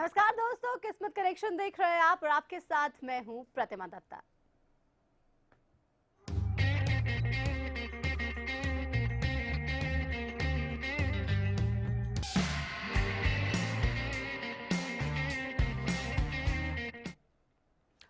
नमस्कार दोस्तों, किस्मत कनेक्शन देख रहे हैं आप और आपके साथ मैं हूं प्रतिमा दत्ता।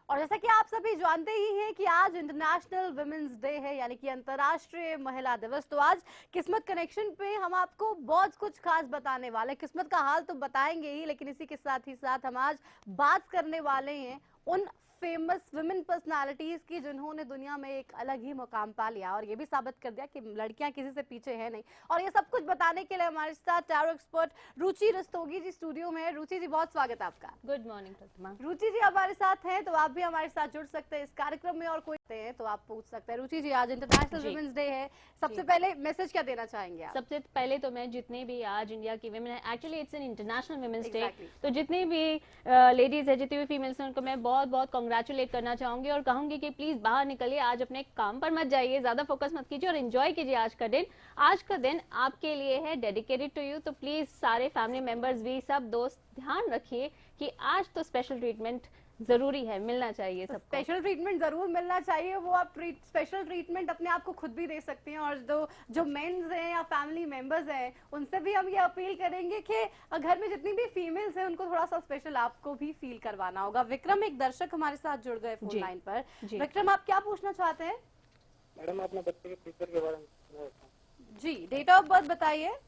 और जैसा कि आप सभी जानते ही हैं कि आज इंटरनेशनल वुमेन्स डे है, यानी कि अंतर्राष्ट्रीय महिला दिवस। तो आज किस्मत कनेक्शन पे हम आपको बहुत कुछ खास बताने वाले हैं। किस्मत का हाल तो बताएंगे ही, लेकिन इसी के साथ ही साथ हम आज बात करने वाले हैं उन फेमस वुमेन पर्सनालिटीज की जिन्होंने दुनिया में एक अलग ही मुकाम पा लिया और ये भी साबित कर दिया कि लड़कियां किसी से पीछे है नहीं। और ये सब कुछ बताने के लिए हमारे साथ टैरो एक्सपर्ट रुचि रस्तोगी जी स्टूडियो में है। रुचि जी, बहुत स्वागत है आपका। गुड मॉर्निंग प्रतिमा। रुचि जी हमारे साथ हैं, तो आप भी हमारे साथ जुड़ सकते हैं इस कार्यक्रम में और कोई हैं तो आप पूछ सकते हैं। रुचि जी, आज इंटरनेशनल वुमेन्स डे है, सबसे पहले मैसेज क्या देना चाहेंगे आप? सबसे पहले तो मैं जितने भी आज इंडिया की वुमेन है, actually it's an international women's day, तो जितनी भी लेडीज है, जितनी भी फीमेल्स हैं, उनको मैं बहुत बहुत कांग्रेचुलेट करना चाहूंगी और कहूंगी कि प्लीज बाहर निकलिए, आज अपने काम पर मत जाइए, ज्यादा फोकस मत कीजिए और एंजॉय कीजिए आज का दिन। आज का दिन आपके लिए है, डेडिकेटेड टू यू। तो प्लीज सारे फैमिली मेंबर्स भी, सब दोस्त ध्यान रखिए कि आज तो स्पेशल ट्रीटमेंट जरूरी है, मिलना चाहिए सबको। स्पेशल ट्रीटमेंट जरूर मिलना चाहिए। वो आप स्पेशल ट्रीटमेंट अपने आप को खुद भी दे सकती हैं और जो मेंस हैं या फैमिली मेंबर्स हैं उनसे भी हम ये अपील करेंगे कि घर में जितनी भी फीमेल्स हैं उनको थोड़ा सा स्पेशल आपको भी फील करवाना होगा। विक्रम, एक दर्शक हमारे साथ जुड़ गए फोन लाइन पर। विक्रम, आप क्या पूछना चाहते हैं? मैडम, अपने बच्चे के फ्यूचर के बारे में जी, डेट ऑफ बर्थ बताइए।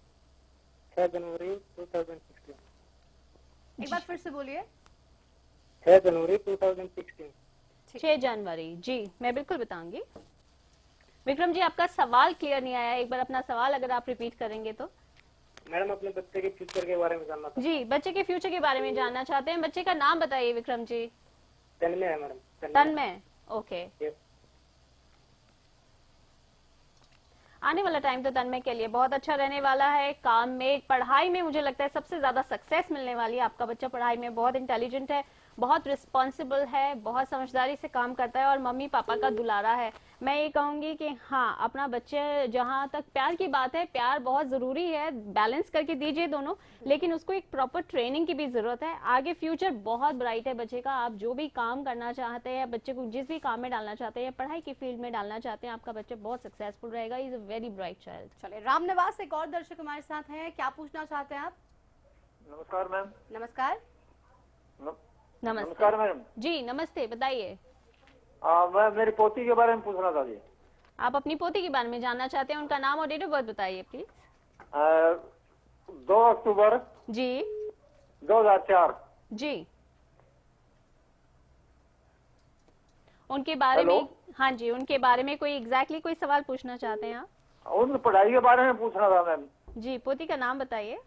6 जनवरी 2016। एक बार फिर से बोलिए। 6 जनवरी 2016। 6 जनवरी। जी, मैं बिल्कुल बताऊंगी। विक्रम जी, आपका सवाल क्लियर नहीं आया, एक बार अपना सवाल अगर आप रिपीट करेंगे तो। मैडम, अपने बच्चे के फ्यूचर के बारे में जानना था। जी, बच्चे के फ्यूचर के बारे में जानना चाहते हैं। बच्चे का नाम बताइए विक्रम जी। तन्मय है मैडम। तन्मय, ओके। आने वाला टाइम तो तन्मय के लिए बहुत अच्छा रहने वाला है। काम में, पढ़ाई में मुझे लगता है सबसे ज्यादा सक्सेस मिलने वाली है। आपका बच्चा पढ़ाई में बहुत इंटेलिजेंट है, बहुत रिस्पॉन्सिबल है, बहुत समझदारी से काम करता है और मम्मी पापा का दुलारा है। मैं ये कहूंगी कि हाँ, अपना बच्चे, जहां तक प्यार की बात है, प्यार बहुत जरूरी है, बैलेंस करके दीजिए दोनों, लेकिन उसको एक प्रॉपर ट्रेनिंग की भी जरूरत है। आगे फ्यूचर बहुत ब्राइट है बच्चे का। आप जो भी काम करना चाहते हैं, बच्चे को जिस भी काम में डालना चाहते हैं, पढ़ाई की फील्ड में डालना चाहते हैं, आपका बच्चा बहुत सक्सेसफुल रहेगा। Is a very bright child. चलिए, रामनिवास एक और दर्शक हमारे साथ हैं, क्या पूछना चाहते हैं आप? नमस्कार मैम। नमस्कार। नमस्कार मैडम जी, नमस्ते, बताइए। मैं मेरी पोती के बारे में पूछना था जी। आप अपनी पोती के बारे में जानना चाहते हैं, उनका नाम और डेट ऑफ बर्थ बताइए प्लीज। 2 अक्टूबर जी 2004। जी, उनके बारे में, हाँ जी, उनके बारे में कोई एग्जैक्टली कोई सवाल पूछना चाहते हैं आप? उनकी पढ़ाई के बारे में पूछना था मैम। जी, पोती का नाम बताइए।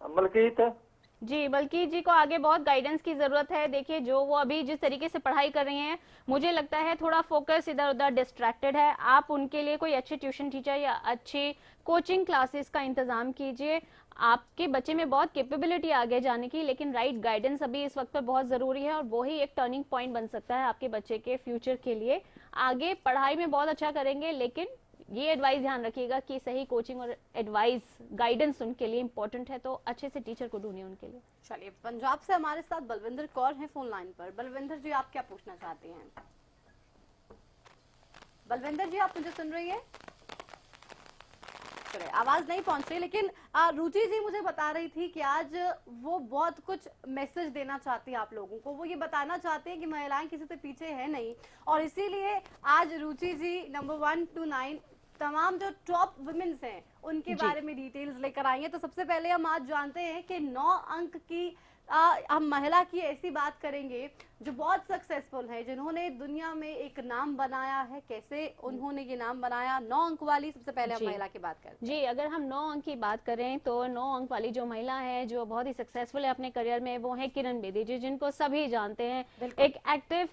मलकीत। जी, बल्कि जी को आगे बहुत गाइडेंस की जरूरत है। देखिए, जो वो अभी जिस तरीके से पढ़ाई कर रही हैं, मुझे लगता है थोड़ा फोकस इधर उधर डिस्ट्रैक्टेड है। आप उनके लिए कोई अच्छे ट्यूशन टीचर या अच्छी कोचिंग क्लासेस का इंतजाम कीजिए। आपके बच्चे में बहुत कैपेबिलिटी आगे जाने की, लेकिन राइट गाइडेंस अभी इस वक्त पर बहुत जरूरी है और वही एक टर्निंग पॉइंट बन सकता है आपके बच्चे के फ्यूचर के लिए। आगे पढ़ाई में बहुत अच्छा करेंगे, लेकिन ये एडवाइस ध्यान रखिएगा कि सही कोचिंग और एडवाइस, गाइडेंस उनके लिए इंपॉर्टेंट है, तो अच्छे से टीचर को ढूंढिए उनके लिए। चलिए, पंजाब से हमारे साथ बलविंदर कौर हैं फोन लाइन पर। बलविंदर जी, आप क्या पूछना चाहते हैं? बलविंदर जी, आप मुझे सुन रही हैं? चलिए, आवाज नहीं पहुंच रही, लेकिन रुचि जी मुझे बता रही थी कि आज वो बहुत कुछ मैसेज देना चाहती है आप लोगों को। वो ये बताना चाहते हैं कि महिलाएं किसी से पीछे है नहीं, और इसीलिए आज रुचि जी नंबर 1 to 9 तमाम जो टॉप वुमेन्स हैं उनके बारे में डिटेल्स लेकर आई हैं। तो सबसे पहले हम आज जानते हैं कि 9 अंक की हम महिला की ऐसी बात करेंगे जो बहुत सक्सेसफुल है, जिन्होंने दुनिया में एक नाम बनाया है। कैसे उन्होंने ये नाम बनाया? 9 अंक वाली सबसे पहले हम महिला की बात करें। जी, अगर हम 9 अंक की बात करें तो 9 अंक वाली जो महिला है, जो बहुत ही सक्सेसफुल है अपने करियर में, वो है किरण बेदी जी, जिनको सभी जानते हैं। एक एक्टिव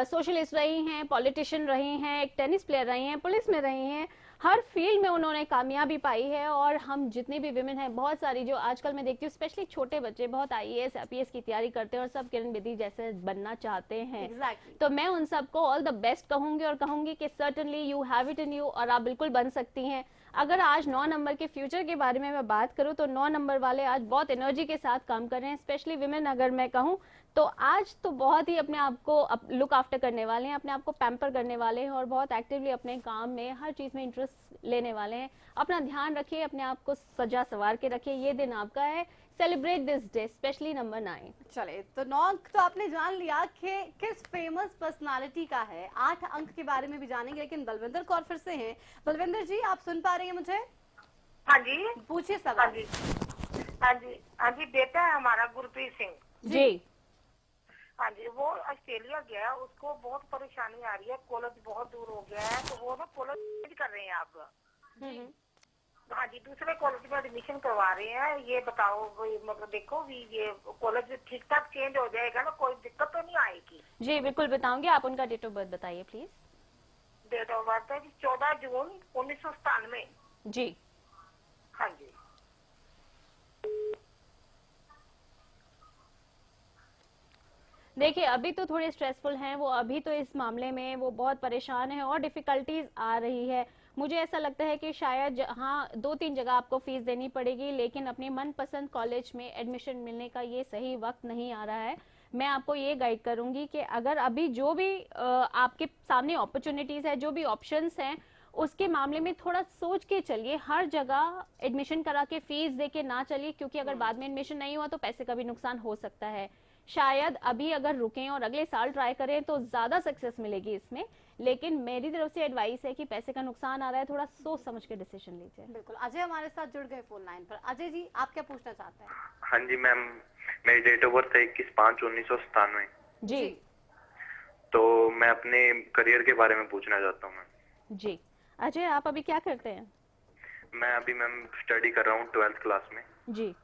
सोशलिस्ट रही हैं, पॉलिटिशियन रही हैं, एक टेनिस प्लेयर रही हैं, पुलिस में रही हैं, हर फील्ड में उन्होंने कामयाबी पाई है। और हम जितने भी विमेन हैं, बहुत सारी जो आजकल मैं देखती हूँ, स्पेशली छोटे बच्चे बहुत IAS IPS की तैयारी करते हैं और सब किरण बेदी जैसे बनना चाहते हैं। तो मैं उन सबको ऑल द बेस्ट कहूंगी और कहूंगी कि certainly you have it in you, और आप बिल्कुल बन सकती हैं। अगर आज 9 नंबर के फ्यूचर के बारे में मैं बात करूं तो 9 नंबर वाले आज बहुत एनर्जी के साथ काम कर रहे हैं, स्पेशली विमेन अगर मैं कहूं तो आज तो बहुत ही अपने आप को लुक आफ्टर करने वाले हैं, अपने आप को पैम्पर करने वाले हैं और बहुत एक्टिवली अपने काम में हर चीज़ में इंटरेस्ट लेने वाले हैं। अपना ध्यान रखिए, अपने आप को सजा संवार के रखिए, ये दिन आपका है। Celebrate this day, specially number 9। चले तो 9 अंक तो आपने जान लिया कि किस फेमस पर्सनालिटी का है। 8 अंक के बारे में भी जानेंगे, लेकिन बलविंदर कौर फिर से हैं। बलविंदर जी, आप सुन पा रही हैं मुझे? हाँ जी। पूछिए हाँ सवाल। जी। हाँ जी। हाँ जी, बेटा है हमारा गुरप्रीत सिंह। जी। हाँ जी, वो ऑस्ट्रेलिया गया, उसको बहुत परेशानी आ रही है, कॉलेज बहुत दूर हो गया है, तो वो ना कॉलेज चेंज कर रहे हैं आप। हाँ जी, दूसरे कॉलेज में एडमिशन करवा रहे हैं। ये बताओ मतलब देखो भी ये कॉलेज ठीक ठाक चेंज हो जाएगा ना, कोई दिक्कत तो नहीं आएगी? जी बिल्कुल बताऊंगी, आप उनका डेट ऑफ बर्थ बताइए प्लीज। डेट ऑफ बर्थ है 14 जून 1997। जी। हाँ जी। देखिए अभी तो थोड़े स्ट्रेसफुल हैं वो, अभी तो इस मामले में वो बहुत परेशान है और डिफिकल्टीज आ रही है। मुझे ऐसा लगता है कि शायद हाँ 2-3 जगह आपको फीस देनी पड़ेगी, लेकिन अपने मनपसंद कॉलेज में एडमिशन मिलने का ये सही वक्त नहीं आ रहा है। मैं आपको ये गाइड करूंगी कि अगर अभी जो भी आपके सामने अपॉर्चुनिटीज है, जो भी ऑप्शंस हैं, उसके मामले में थोड़ा सोच के चलिए। हर जगह एडमिशन करा के फीस दे के ना चलिए, क्योंकि अगर बाद में एडमिशन नहीं हुआ तो पैसे का भी नुकसान हो सकता है। शायद अभी अगर रुकें और अगले साल ट्राई करें तो ज्यादा सक्सेस मिलेगी इसमें, लेकिन मेरी तरफ से एडवाइस है कि पैसे का नुकसान आ रहा है, थोड़ा सोच समझ के डिसीजन लीजिए। बिल्कुल। अजय हमारे साथ जुड़ गए फोन लाइन पर। अजय जी, आप क्या पूछना चाहते हैं? हाँ जी मैम, मेरी डेट ऑफ बर्थ है 21/5/1997। जी। तो मैं अपने करियर के बारे में पूछना चाहता हूँ मैम। जी अजय, आप अभी क्या करते हैं? मैं अभी मैम स्टडी कर रहा हूँ 12th क्लास में। जी।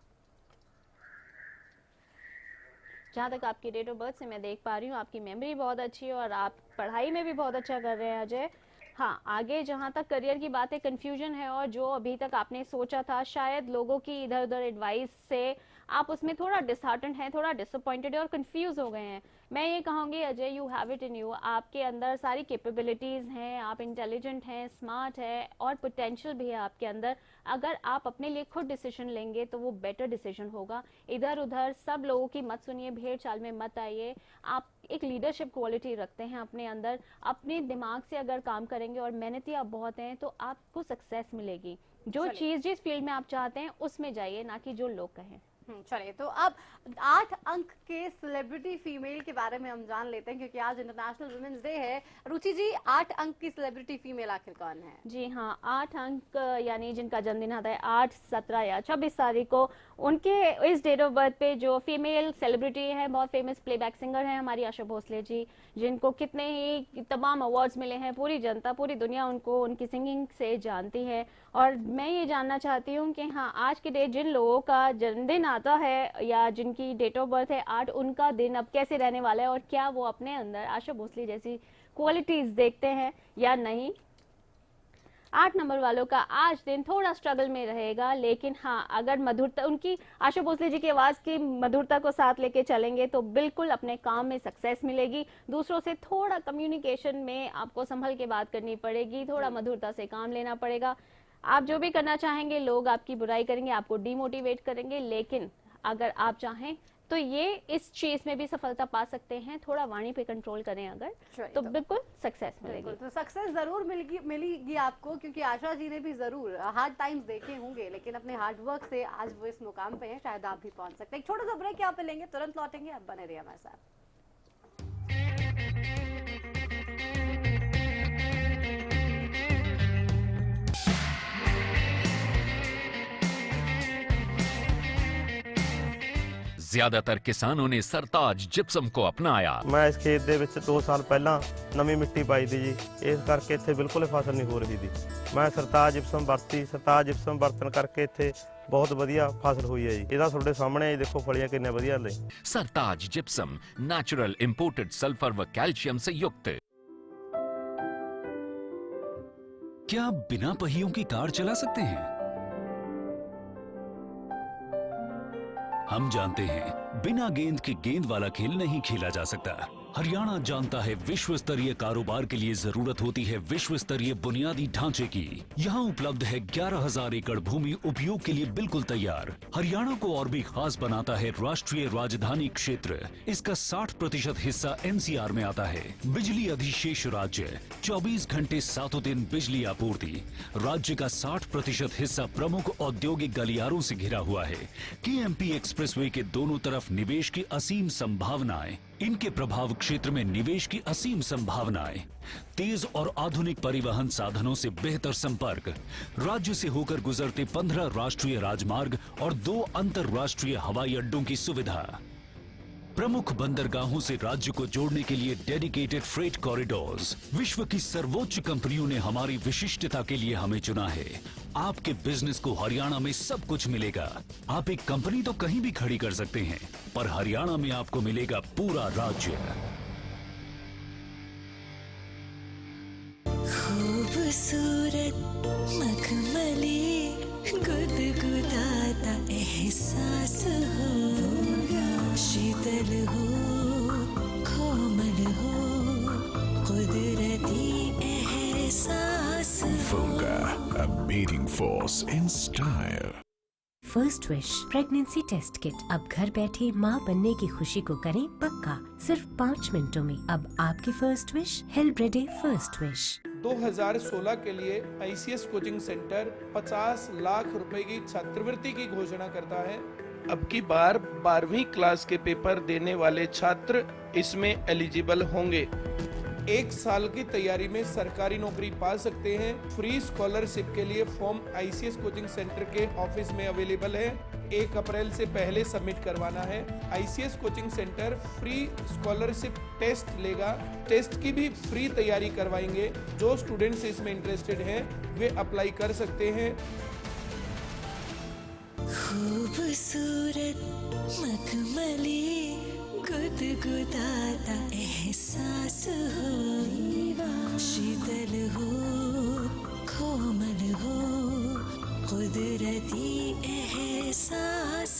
जहाँ तक आपकी डेट ऑफ बर्थ से मैं देख पा रही हूँ, आपकी मेमोरी बहुत अच्छी है और आप पढ़ाई में भी बहुत अच्छा कर रहे हैं अजय। हाँ, आगे जहाँ तक करियर की बात है, कंफ्यूजन है और जो अभी तक आपने सोचा था शायद लोगों की इधर उधर एडवाइस से आप उसमें थोड़ा डिसहार्टेंड हैं, थोड़ा डिसअपॉइंटेड है और कंफ्यूज हो गए हैं। मैं ये कहूँगी Ajay, you have it in you, आपके अंदर सारी कैपेबिलिटीज़ हैं, आप इंटेलिजेंट हैं, स्मार्ट है और पोटेंशियल भी है आपके अंदर। अगर आप अपने लिए खुद डिसीजन लेंगे तो वो बेटर डिसीजन होगा। इधर उधर सब लोगों की मत सुनिए, भेड़ चाल में मत आइए। आप एक लीडरशिप क्वालिटी रखते हैं अपने अंदर, अपने दिमाग से अगर काम करेंगे और मेहनती आप बहुत हैं तो आपको सक्सेस मिलेगी। जो चीज़ जिस फील्ड में आप चाहते हैं उसमें जाइए, ना कि जो लोग कहें। चलिए, तो अब 8 अंक के सेलिब्रिटी फीमेल के बारे में हम जान लेते हैं, क्योंकि आज इंटरनेशनल वुमेन्स डे है। रुचि जी, 8 अंक की सेलिब्रिटी फीमेल आखिर कौन है? जी हाँ, 8 अंक यानी जिनका जन्मदिन आता है 8, 17 या 26 तारीख को, उनके इस डेट ऑफ बर्थ पे जो फीमेल सेलिब्रिटी है, बहुत फेमस प्लेबैक सिंगर हैं हमारी आशा भोसले जी, जिनको कितने ही तमाम अवार्ड्स मिले हैं। पूरी जनता, पूरी दुनिया उनको उनकी सिंगिंग से जानती है। और मैं ये जानना चाहती हूँ कि हाँ, आज के डेट जिन लोगों का जन्मदिन आता है या जिनकी डेट ऑफ बर्थ है 8, उनका दिन अब कैसे रहने वाला है और क्या वो अपने अंदर आशा भोसले जैसी क्वालिटीज देखते हैं या नहीं। 8 नंबर वालों का आज दिन थोड़ा स्ट्रगल में रहेगा, लेकिन हाँ, अगर मधुरता, उनकी आशा भोसले जी की आवाज़ की मधुरता को साथ लेके चलेंगे तो बिल्कुल अपने काम में सक्सेस मिलेगी। दूसरों से थोड़ा कम्युनिकेशन में आपको संभल के बात करनी पड़ेगी, थोड़ा मधुरता से काम लेना पड़ेगा। आप जो भी करना चाहेंगे, लोग आपकी बुराई करेंगे, आपको डिमोटिवेट करेंगे, लेकिन अगर आप चाहें तो ये इस चीज में भी सफलता पा सकते हैं। थोड़ा वाणी पे कंट्रोल करें अगर, तो बिल्कुल सक्सेस मिलेगी। तो सक्सेस जरूर मिलेगी आपको, क्योंकि आशा जी ने भी जरूर हार्ड टाइम्स देखे होंगे, लेकिन अपने हार्ड वर्क से आज वो इस मुकाम पे हैं। शायद आप भी पहुंच सकते हैं। एक छोटा सा ब्रेक यहाँ पे लेंगे, तुरंत लौटेंगे। अब बने रहिए हमारे साथ। ਜ਼ਿਆਦਾਤਰ ਕਿਸਾਨਾਂ ਨੇ ਸਰਤਾਜ ਜਿਪਸਮ को अपनाया। ਮੈਂ ਇਸ ਖੇਤ ਦੇ ਵਿੱਚ 2 ਸਾਲ ਪਹਿਲਾਂ ਨਵੀਂ ਮਿੱਟੀ ਪਾਈ ਦੀ ਜੀ, ਇਸ ਕਰਕੇ ਇੱਥੇ ਬਿਲਕੁਲ ਫਸਲ ਨਹੀਂ ਹੋ ਰਹੀ ਦੀ। ਮੈਂ ਸਰਤਾਜ ਜਿਪਸਮ ਵਰਤੀ, ਸਰਤਾਜ ਜਿਪਸਮ ਵਰਤਣ ਕਰਕੇ ਇੱਥੇ ਬਹੁਤ ਵਧੀਆ ਫਸਲ ਹੋਈ ਹੈ ਜੀ। ਇਹਦਾ ਤੁਹਾਡੇ ਸਾਹਮਣੇ ਦੇਖੋ ਫਲੀਆਂ ਕਿੰਨੇ ਵਧੀਆ ਨੇ। सरताज जिप्सम नेचुरल इंपोर्टेड सल्फर व कैल्शियम से युक्त। क्या आप बिना पहियों की कार चला सकते हैं? हम जानते हैं बिना गेंद के गेंद वाला खेल नहीं खेला जा सकता। हरियाणा जानता है विश्व स्तरीय कारोबार के लिए जरूरत होती है विश्व स्तरीय बुनियादी ढांचे की। यहाँ उपलब्ध है 11,000 एकड़ भूमि उपयोग के लिए बिल्कुल तैयार। हरियाणा को और भी खास बनाता है राष्ट्रीय राजधानी क्षेत्र। इसका 60% हिस्सा एनसीआर में आता है। बिजली अधिशेष राज्य, 24 घंटे 7 दिन बिजली आपूर्ति। राज्य का 60% हिस्सा प्रमुख औद्योगिक गलियारों से घिरा हुआ है। केएमपी एक्सप्रेसवे के दोनों तरफ निवेश की असीम संभावनाएं। इनके प्रभाव क्षेत्र में निवेश की असीम संभावनाएं, तेज और आधुनिक परिवहन साधनों से बेहतर संपर्क, राज्य से होकर गुजरते 15 राष्ट्रीय राजमार्ग और 2 अंतरराष्ट्रीय हवाई अड्डों की सुविधा, प्रमुख बंदरगाहों से राज्य को जोड़ने के लिए डेडिकेटेड फ्रेट कॉरिडोर्स। विश्व की सर्वोच्च कंपनियों ने हमारी विशिष्टता के लिए हमें चुना है। आपके बिजनेस को हरियाणा में सब कुछ मिलेगा। आप एक कंपनी तो कहीं भी खड़ी कर सकते हैं, पर हरियाणा में आपको मिलेगा पूरा राज्य। खूबसूरत मखमली गुदगुदाता एहसास हो, शीतल हो, कोमल हो, कुदरती एहसास Volga, a beating force in style. First wish pregnancy test kit. अब घर बैठे माँ बनने की खुशी को करें पक्का, सिर्फ 5 मिनटों में। अब आपकी फर्स्ट विश हेल्ब्रेडे फर्स्ट विश। 2016 के लिए आईसीएस कोचिंग सेंटर 50 लाख रुपए की छात्रवृत्ति की घोषणा करता है। अब की बार 12वीं क्लास के पेपर देने वाले छात्र इसमें एलिजिबल होंगे। 1 साल की तैयारी में सरकारी नौकरी पा सकते हैं। फ्री स्कॉलरशिप के लिए फॉर्म आईसीएस कोचिंग सेंटर के ऑफिस में अवेलेबल है। 1 अप्रैल से पहले सबमिट करवाना है। ICS coaching centre free scholarship test लेगा। टेस्ट की भी फ्री तैयारी करवाएंगे। जो स्टूडेंट्स इसमें इंटरेस्टेड हैं वे अप्लाई कर सकते हैं। खूबसूरत मखमली गुदगुदाता एहसास हो, शीतल हो, कोमल हो, कुदरती एहसास।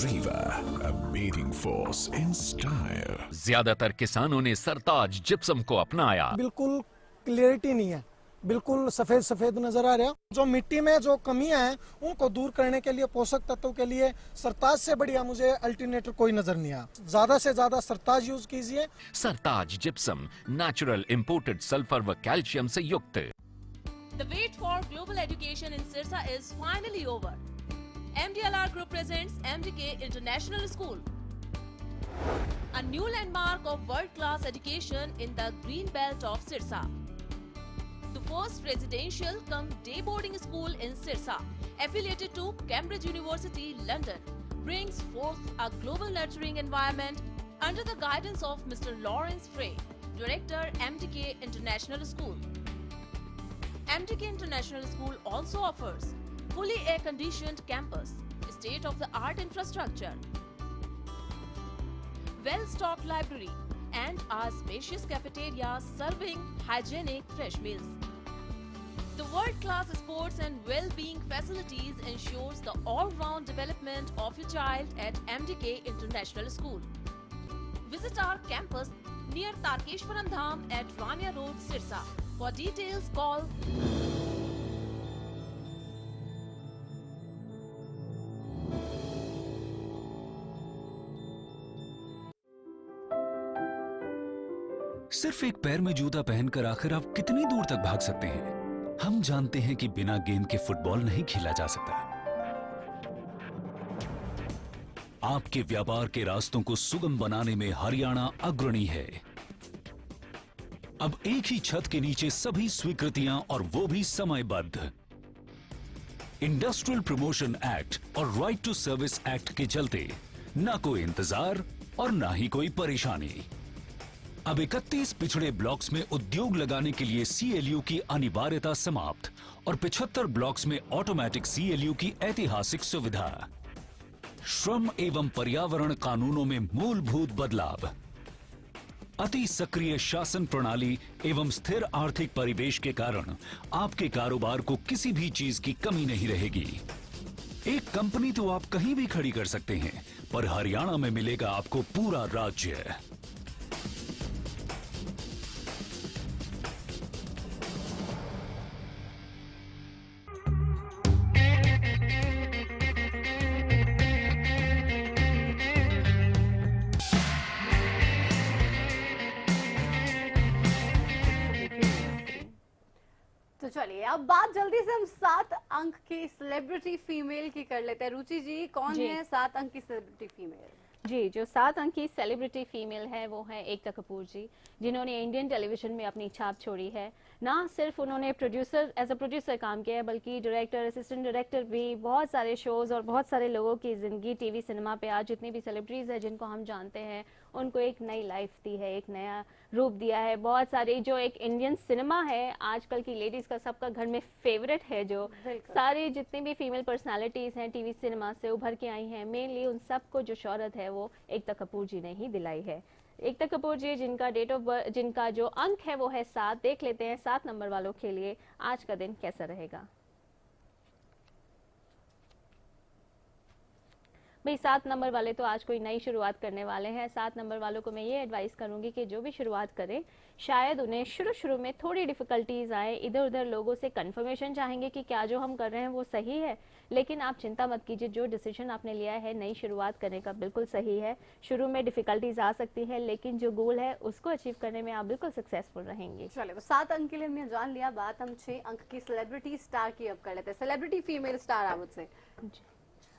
Riva, a beating force in style. ज्यादातर किसानों ने सरताज जिप्सम को अपनाया। बिल्कुल क्लियरिटी नहीं है, बिल्कुल सफेद सफेद नजर आ रहा। जो मिट्टी में जो कमियां हैं उनको दूर करने के लिए, पोषक तत्वों के लिए सरताज से बढ़िया मुझे अल्टरनेटिव कोई नजर नहीं आया। ज्यादा से ज्यादा सरताज यूज कीजिए। सरताज जिप्सम, नेचुरल इंपोर्टेड सल्फर व कैल्शियम से युक्त। The wait for global education in Sirsa is finally over. MDLR Group presents MDK International School, a new landmark of world-class education in the green belt of Sirsa. The first residential cum day boarding school in Sirsa, affiliated to Cambridge University, London, brings forth a global nurturing environment under the guidance of Mr. Lawrence Frey, Director, MDK International School. MDK International School also offers fully air-conditioned campus, state-of-the-art infrastructure, well-stocked library, and a spacious cafeteria serving hygienic fresh meals. The world-class sports and well-being facilities ensures the all-round development of your child at MDK International School. Visit our campus near Tarkeshwaram Dham at Rania Road, Sirsa. For details, call सिर्फ एक पैर में जूता पहनकर आखिर आप कितनी दूर तक भाग सकते हैं? हम जानते हैं कि बिना गेंद के फुटबॉल नहीं खेला जा सकता। आपके व्यापार के रास्तों को सुगम बनाने में हरियाणा अग्रणी है। अब एक ही छत के नीचे सभी स्वीकृतियां और वो भी समयबद्ध। इंडस्ट्रियल प्रमोशन एक्ट और राइट टू सर्विस एक्ट के चलते ना कोई इंतजार और ना ही कोई परेशानी। अब 31 पिछड़े ब्लॉक्स में उद्योग लगाने के लिए सीएलयू की अनिवार्यता समाप्त और 75 ब्लॉक्स में ऑटोमेटिक सीएलयू की ऐतिहासिक सुविधा। श्रम एवं पर्यावरण कानूनों में मूलभूत बदलाव। अति सक्रिय शासन प्रणाली एवं स्थिर आर्थिक परिवेश के कारण आपके कारोबार को किसी भी चीज की कमी नहीं रहेगी। एक कंपनी तो आप कहीं भी खड़ी कर सकते हैं, पर हरियाणा में मिलेगा आपको पूरा राज्य। चलिए अब बात जल्दी से हम 7 अंक की सेलिब्रिटी फीमेल की कर लेते हैं। रुचि जी, कौन जी। है 7 अंक की सेलिब्रिटी फीमेल? जी, जो 7 अंक की सेलिब्रिटी फीमेल है वो है एकता कपूर जी, जिन्होंने इंडियन टेलीविजन में अपनी छाप छोड़ी है। ना सिर्फ उन्होंने एज अ प्रोड्यूसर काम किया है, बल्कि डायरेक्टर, असिस्टेंट डायरेक्टर भी बहुत सारे शोज और बहुत सारे लोगों की ज़िंदगी टीवी सिनेमा पे आज जितनी भी सेलिब्रिटीज़ है जिनको हम जानते हैं उनको एक नई लाइफ दी है, एक नया रूप दिया है। बहुत सारी जो एक इंडियन सिनेमा है आजकल की लेडीज़ का सबका घर में फेवरेट है, जो सारी जितनी भी फीमेल पर्सनालिटीज़ हैं टीवी सिनेमा से उभर के आई हैं, मेनली उन सबको जो शोहरत है वो एकता कपूर जी ने ही दिलाई है। एकता कपूर जी जिनका डेट ऑफ बर्थ, जिनका जो अंक है वो है 7। देख लेते हैं 7 नंबर वालों के लिए आज का दिन कैसा रहेगा। भाई 7 नंबर वाले तो आज कोई नई शुरुआत करने वाले हैं। 7 नंबर वालों को मैं ये एडवाइस करूंगी कि जो भी शुरुआत करें शायद उन्हें शुरू में थोड़ी डिफिकल्टीज आए, इधर उधर लोगों से कंफर्मेशन चाहेंगे कि क्या जो हम कर रहे हैं वो सही है, लेकिन आप चिंता मत कीजिए, जो डिसीजन आपने लिया है नई शुरुआत करने का बिल्कुल सही है। शुरू में डिफिकल्टीज आ सकती है लेकिन जो गोल है उसको अचीव करने में आप बिल्कुल सक्सेसफुल रहेंगे। चलिए तो 7 अंक के लिए हमने जान लिया। बात हम 6 अंक की सेलिब्रिटी स्टार की अब कर लेते हैं। सेलिब्रिटी फीमेल स्टार आप मुझसे।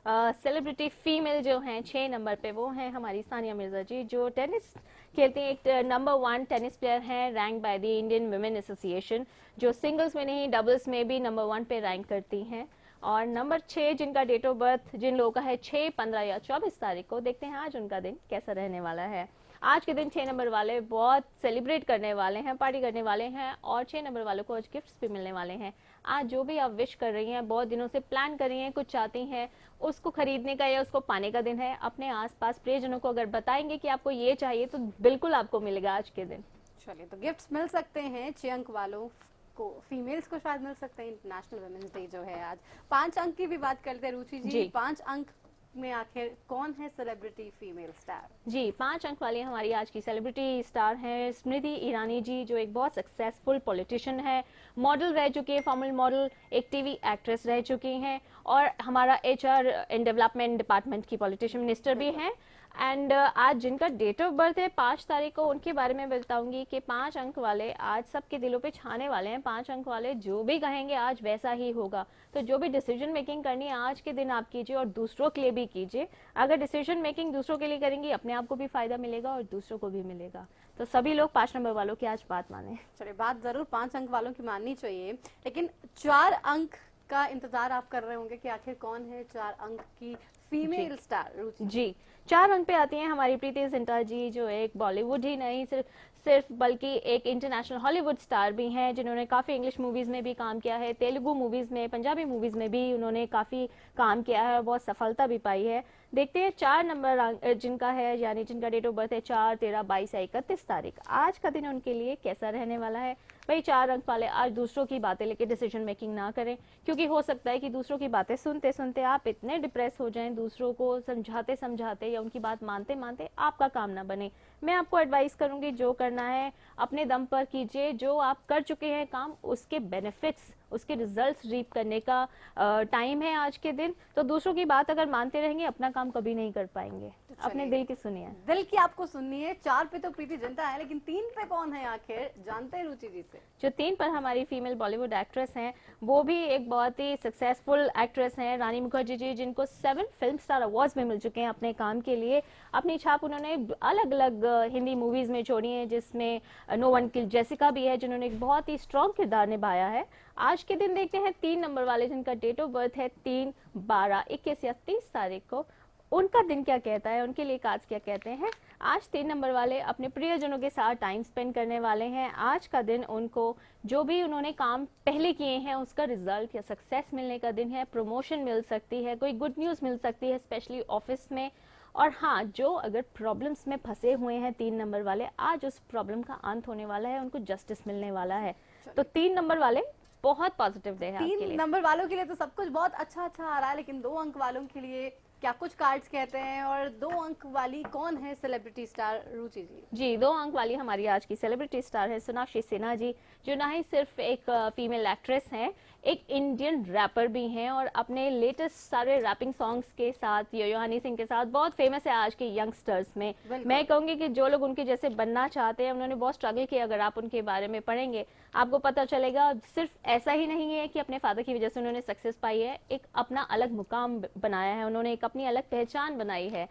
सेलिब्रिटी फीमेल जो हैं 6 नंबर पे वो हैं हमारी सानिया मिर्जा जी, जो टेनिस खेलती हैं, एक नंबर 1 टेनिस प्लेयर हैं, rank by the Indian women association, जो सिंगल्स में नहीं डबल्स में भी नंबर 1 पे रैंक करती हैं। और नंबर 6 जिनका डेट ऑफ बर्थ जिन लोगों का है 6, 15 या 24 तारीख को, देखते हैं आज उनका दिन कैसा रहने वाला है। आज के दिन 6 नंबर वाले बहुत सेलिब्रेट करने वाले हैं, पार्टी करने वाले हैं, और 6 नंबर वालों को आज गिफ्ट्स भी मिलने वाले हैं। आज जो भी आप विश कर रही हैं, बहुत दिनों से प्लान कर रही हैं, कुछ चाहती हैं, उसको खरीदने का या उसको पाने का दिन है। अपने आसपास प्रियजनों को अगर बताएंगे कि आपको ये चाहिए तो बिल्कुल आपको मिलेगा आज के दिन। चलिए तो गिफ्ट्स मिल सकते हैं 6 अंक वालों को, फीमेल्स को शायद मिल सकते हैं। इंटरनेशनल वुमेन्स डे जो है आज। 5 अंक की भी बात करते हैं रुचि जी। 5 अंक में आखिर कौन है सेलिब्रिटी फीमेल स्टार? जी, 5 अंक वाली हमारी आज की सेलिब्रिटी स्टार हैं स्मृति ईरानी जी, जो एक बहुत सक्सेसफुल पॉलिटिशियन है, मॉडल रह चुकी है, फॉर्मल मॉडल, एक टीवी एक्ट्रेस रह चुकी हैं, और हमारा HR एंड डेवलपमेंट डिपार्टमेंट की पॉलिटिशियन मिनिस्टर भी हैं। एंड आज जिनका डेट ऑफ बर्थ है 5 तारीख को, उनके बारे में बताऊंगी कि 5 अंक वाले आज सबके दिलों पे छाने वाले हैं। 5 अंक वाले जो भी कहेंगे आज वैसा ही होगा। तो जो भी डिसीजन मेकिंग करनी है आज के दिन आप कीजिए और दूसरों के लिए भी कीजिए। अगर डिसीजन मेकिंग दूसरों के लिए करेंगी अपने आप को भी फायदा मिलेगा और दूसरों को भी मिलेगा। तो सभी लोग 5 नंबर वालों की आज बात माने। चलिए बात जरूर 5 अंक वालों की माननी चाहिए, लेकिन 4 अंक का इंतजार आप कर रहे होंगे कि आखिर कौन है 4 अंक की फीमेल स्टार? जी, 4 अंक पे आती हैं हमारी प्रीति जिंटा जी, जो एक बॉलीवुड ही नहीं सिर्फ बल्कि एक इंटरनेशनल हॉलीवुड स्टार भी हैं, जिन्होंने काफ़ी इंग्लिश मूवीज़ में भी काम किया है, तेलुगु मूवीज़ में, पंजाबी मूवीज़ में भी उन्होंने काफ़ी काम किया है और बहुत सफलता भी पाई है। देखते हैं 4 नंबर जिनका है, यानी जिनका डेट ऑफ बर्थ है 4, 13, 22 या 31 तारीख, आज का दिन उनके लिए कैसा रहने वाला है। भाई 4 अंक वाले आज दूसरों की बातें लेके डिसीजन मेकिंग ना करें, क्योंकि हो सकता है कि दूसरों की बातें सुनते सुनते आप इतने डिप्रेस हो जाएं, दूसरों को समझाते समझाते या उनकी बात मानते मानते आपका काम ना बने। मैं आपको एडवाइस करूंगी जो करना है अपने दम पर कीजिए, जो आप कर चुके हैं काम उसके बेनिफिट्स, उसके रिजल्ट्स रीप करने का टाइम है आज के दिन। तो दूसरों की बात अगर मानते रहेंगे अपना काम कभी नहीं कर पाएंगे। अपने दिल की सुनिए, दिल की आपको सुननी है। 4 पे तो प्रीति जिंटा है, लेकिन 3 पे कौन है आखिर, जानते हैं रुचि जी से? जो 3 पर हमारी फीमेल बॉलीवुड एक्ट्रेस हैं, वो भी एक बहुत ही सक्सेसफुल एक्ट्रेस हैं, रानी मुखर्जी जी, जिनको 7 फिल्म स्टार अवार्ड्स में मिल चुके हैं अपने काम के लिए। अपनी छाप उन्होंने अलग अलग हिंदी मूवीज में छोड़ी है, जिसमें नो वन किल जेसिका भी है, जिन्होंने एक बहुत ही स्ट्रॉन्ग किरदार निभाया है। आज के दिन देखते हैं 3 नंबर वाले, जिनका डेट ऑफ बर्थ है 3, 12, 21 या 30 तारीख को, उनका दिन क्या कहता है, उनके लिए कार्ड्स क्या कहते हैं। आज 3 नंबर वाले अपने प्रियजनों के साथ टाइम स्पेंड करने वाले हैं। आज का दिन उनको जो भी उन्होंने काम पहले किए हैं उसका रिजल्ट या सक्सेस मिलने का दिन है। प्रमोशन मिल सकती है, कोई गुड न्यूज़ मिल सकती है, स्पेशली ऑफिस में। और हाँ, जो अगर प्रॉब्लम्स में फंसे हुए हैं 3 नंबर वाले, आज उस प्रॉब्लम का अंत होने वाला है, उनको जस्टिस मिलने वाला है। तो 3 नंबर वाले बहुत पॉजिटिव डे है आपके लिए। 3 नंबर वालों के लिए तो सब कुछ बहुत अच्छा आ रहा है, लेकिन 2 अंक वालों के लिए क्या कुछ कार्ड्स कहते हैं? और 2 अंक वाली कौन है सेलिब्रिटी स्टार रुचि जी? जी, 2 अंक वाली हमारी आज की सेलिब्रिटी स्टार है सोनाक्षी सिन्हा जी, जो ना ही सिर्फ एक फीमेल एक्ट्रेस हैं, एक इंडियन रैपर भी हैं और अपने लेटेस्ट सारे रैपिंग सॉन्ग्स के साथ यो हनी सिंह के साथ बहुत फेमस है आज के यंगस्टर्स में। मैं कहूँगी कि जो लोग उनके जैसे बनना चाहते हैं, उन्होंने बहुत स्ट्रगल किया। अगर आप उनके बारे में पढ़ेंगे आपको पता चलेगा सिर्फ ऐसा ही नहीं है कि अपने फादर की वजह से उन्होंने सक्सेस पाई है, एक अपना अलग मुकाम बनाया है, उन्होंने एक अपनी अलग पहचान बनाई है।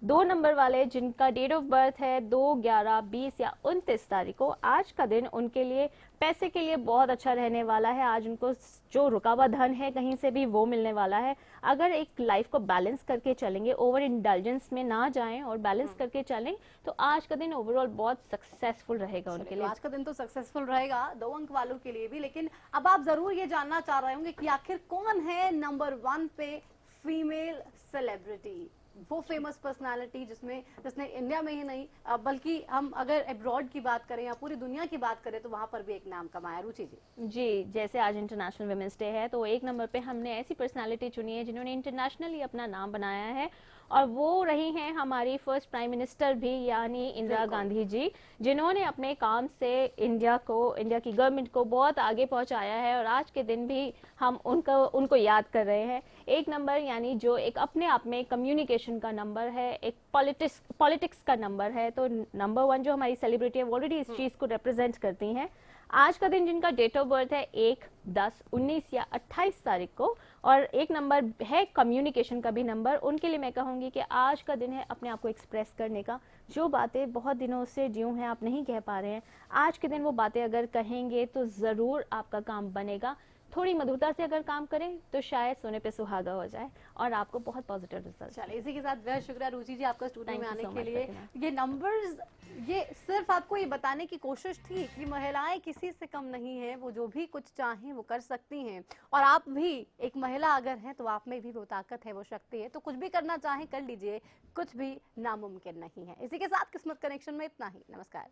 2 नंबर वाले जिनका डेट ऑफ बर्थ है 2, 11, 20 या 29 तारीख को, आज का दिन उनके लिए पैसे के लिए बहुत अच्छा रहने वाला है। आज उनको जो रुका हुआ धन है कहीं से भी वो मिलने वाला है। अगर एक लाइफ को बैलेंस करके चलेंगे, ओवर इंडल्जेंस में ना जाएं और बैलेंस करके चलें, तो आज का दिन ओवरऑल बहुत सक्सेसफुल रहेगा उनके लिए। आज का दिन तो सक्सेसफुल रहेगा 2 अंक वालों के लिए भी। लेकिन अब आप जरूर ये जानना चाह रहे होंगे कि आखिर कौन है नंबर 1 पे फीमेल सेलिब्रिटी, वो फेमस पर्सनालिटी जिसने इंडिया में ही नहीं बल्कि हम अगर अब्रॉड की बात करें या पूरी दुनिया की बात करें तो वहां पर भी एक नाम कमाया। रुचि जी, जैसे आज इंटरनेशनल वुमेन्स डे है तो 1 नंबर पे हमने ऐसी पर्सनालिटी चुनी है जिन्होंने इंटरनेशनली अपना नाम बनाया है, और वो रही हैं हमारी फर्स्ट प्राइम मिनिस्टर भी, यानी इंदिरा गांधी जी, जिन्होंने अपने काम से इंडिया की गवर्नमेंट को बहुत आगे पहुंचाया है। और आज के दिन भी हम उनको याद कर रहे हैं। 1 नंबर यानी जो एक अपने आप में कम्युनिकेशन का नंबर है, एक पॉलिटिक्स का नंबर है। तो नंबर 1 जो हमारी सेलिब्रिटी है वो ऑलरेडी इस चीज को रिप्रेजेंट करती हैं। आज का दिन जिनका डेट ऑफ बर्थ है 1, 10, 19 या 28 तारीख को, और 1 नंबर है कम्युनिकेशन का भी नंबर, उनके लिए मैं कहूँगी कि आज का दिन है अपने आप को एक्सप्रेस करने का। जो बातें बहुत दिनों से ड्यू हैं आप नहीं कह पा रहे हैं, आज के दिन वो बातें अगर कहेंगे तो ज़रूर आपका काम बनेगा। थोड़ी मधुरता से अगर काम करें तो शायद सोने पे सुहागा हो जाए और आपको बहुत पॉजिटिव रिजल्ट। चलिए, इसी के साथ बेहद शुक्रिया रुचि जी आपका स्टूडियो में आने के लिए। ये नंबर्स ये सिर्फ आपको ये बताने की कोशिश थी कि महिलाएं किसी से कम नहीं है, वो जो भी कुछ चाहें वो कर सकती हैं, और आप भी एक महिला अगर हैं तो आप में भी वो ताकत है, वो शक्ति है, तो कुछ भी करना चाहें कर लीजिए, कुछ भी नामुमकिन नहीं है। इसी के साथ किस्मत कनेक्शन में इतना ही। नमस्कार।